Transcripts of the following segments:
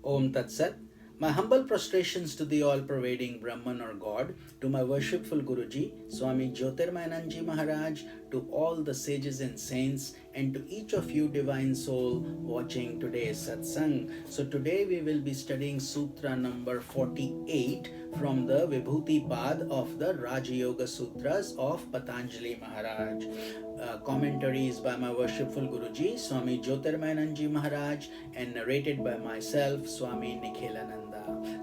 Om Tat Sat. My humble prostrations to the all-pervading Brahman or God, to my worshipful Guruji, Swami Jyotirmayananda Maharaj, to all the sages and saints, and to each of you divine soul watching today's satsang. So today we will be studying Sutra number 48 from the Vibhuti Pad of the Raja Yoga Sutras of Patanjali Maharaj. Commentaries by my worshipful Guruji, Swami Jyotirmayananda Maharaj, and narrated by myself, Swami Nikhilananda.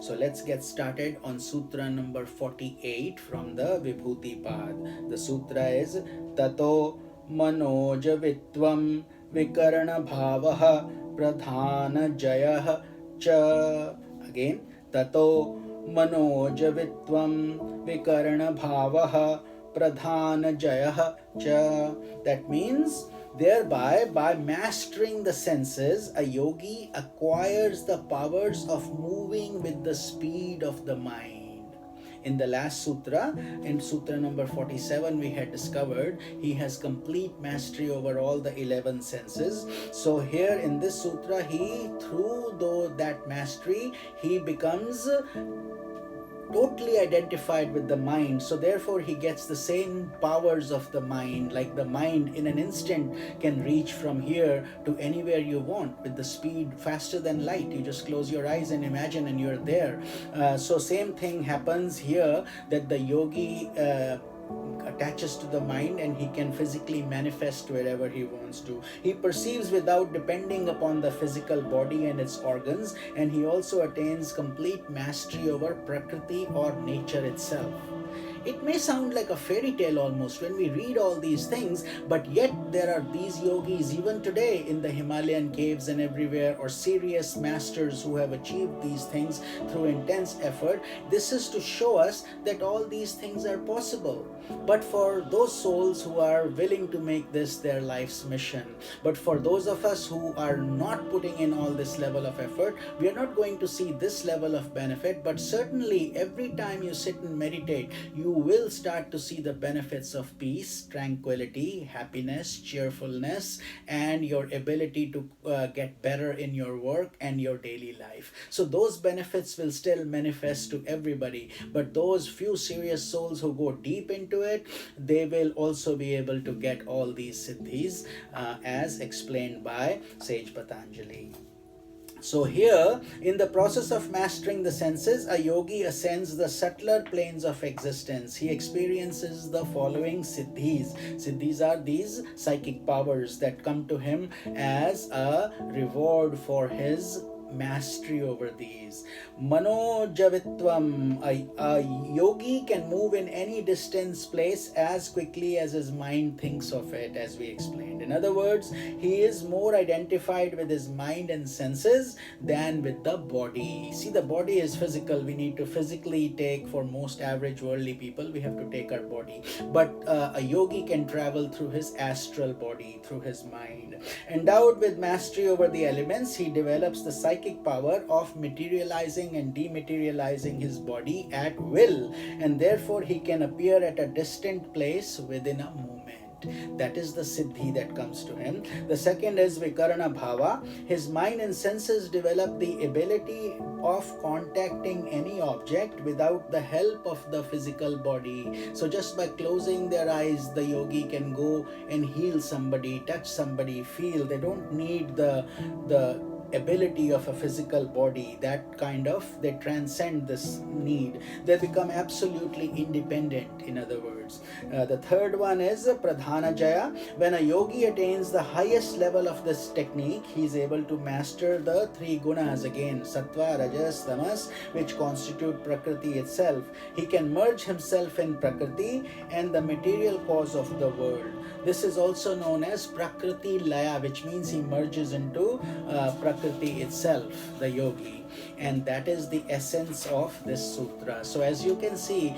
So let's get started on Sutra number 48 from the Vibhuti Pad. The sutra is Tato Manojavitvam Vikarana Bhavaha Pradhana Jayah Cha. Again, Tato Manojavitvam Vikarana Bhavaha Pradhana Jayah Cha. That means thereby, by mastering the senses, a yogi acquires the powers of moving with the speed of the mind. In the last sutra, in sutra number 47, we had discovered he has complete mastery over all the 11 senses. So here in this sutra, through that mastery, he becomes totally identified with the mind. So therefore he gets the same powers of the mind, like the mind in an instant can reach from here to anywhere you want with the speed faster than light. You just close your eyes and imagine and you're there. So same thing happens here, that the yogi attaches to the mind and he can physically manifest wherever he wants to. He perceives without depending upon the physical body and its organs, and he also attains complete mastery over Prakriti or nature itself. It may sound like a fairy tale almost when we read all these things, but yet there are these yogis even today in the Himalayan caves and everywhere, or serious masters who have achieved these things through intense effort. This is to show us that all these things are possible. But for those souls who are willing to make this their life's mission, but for those of us who are not putting in all this level of effort, we are not going to see this level of benefit. But certainly every time you sit and meditate, you will start to see the benefits of peace, tranquility, happiness, cheerfulness, and your ability to get better in your work and your daily life. So those benefits will still manifest to everybody, but those few serious souls who go deep into it, they will also be able to get all these siddhis as explained by sage Patanjali. So here, in the process of mastering the senses, a yogi ascends the subtler planes of existence. He experiences the following siddhis. Siddhis are these psychic powers that come to him as a reward for his mastery over these. Manojavitvam, a yogi can move in any distance, place as quickly as his mind thinks of it, as we explained. In other words, he is more identified with his mind and senses than with the body. See, the body is physical. We need to physically take, for most average worldly people, we have to take our body. But a yogi can travel through his astral body, through his mind. Endowed with mastery over the elements, he develops the psychic power of materializing and dematerializing his body at will, and therefore he can appear at a distant place within a moment. That is the siddhi that comes to him. The second is Vikarana Bhava. His mind and senses develop the ability of contacting any object without the help of the physical body. So just by closing their eyes, the yogi can go and heal somebody, touch somebody, feel. They don't need the ability of a physical body. That kind of, they transcend this need. They become absolutely independent, in other words. The third one is Pradhana Jaya. When a yogi attains the highest level of this technique, he is able to master the three gunas, again Sattva, Rajas, Tamas, which constitute Prakriti itself. He can merge himself in Prakriti and the material cause of the world. This is also known as Prakriti Laya, which means he merges into Prakriti itself, the yogi. And that is the essence of this sutra. So as you can see,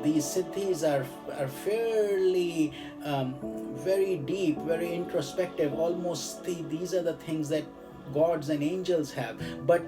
these siddhis are fairly very deep, very introspective. Almost these are the things that gods and angels have. But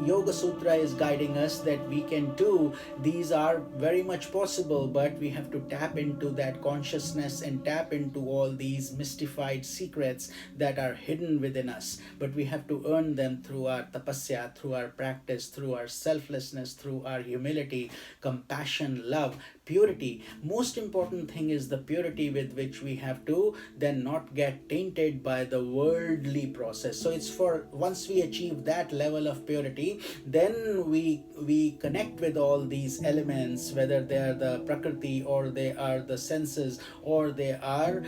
Yoga Sutra is guiding us that we can do these are very much possible, but we have to tap into that consciousness and tap into all these mystified secrets that are hidden within us. But we have to earn them through our tapasya, through our practice, through our selflessness, through our humility, compassion, love, purity. Most important thing is the purity with which we have to then not get tainted by the worldly process. So it's for once we achieve that level of purity, then we connect with all these elements, whether they are the prakriti or they are the senses or they are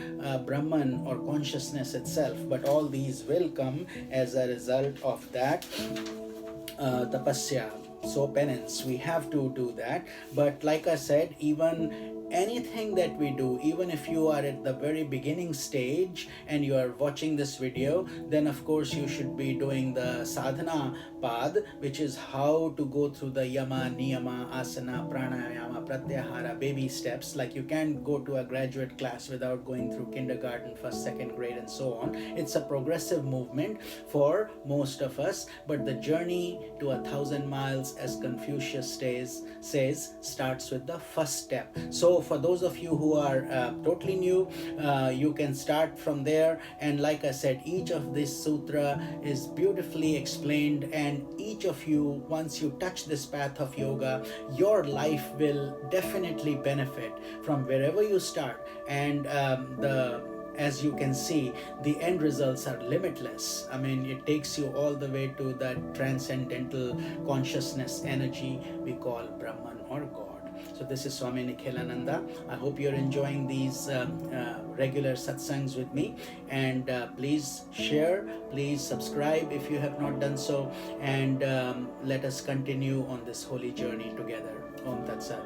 Brahman or consciousness itself. But all these will come as a result of that tapasya. So penance, we have to do that. But like I said, even anything that we do, even if you are at the very beginning stage and you are watching this video, then of course you should be doing the Sadhana Pad, which is how to go through the yama, niyama, asana, pranayama, pratyahara, baby steps. Like you can't go to a graduate class without going through kindergarten, first, second grade, and so on. It's a progressive movement for most of us, but the journey to 1,000 miles, as Confucius says, starts with the first step. So for those of you who are totally new, you can start from there. And like I said, each of this sutra is beautifully explained, and each of you, once you touch this path of yoga, your life will definitely benefit from wherever you start. And as you can see, the end results are limitless. I mean, it takes you all the way to that transcendental consciousness energy we call Brahman or God. So this is Swami Nikhilananda. I hope you're enjoying these regular satsangs with me. And please share, please subscribe if you have not done so. And let us continue on this holy journey together. Om Tat Sat.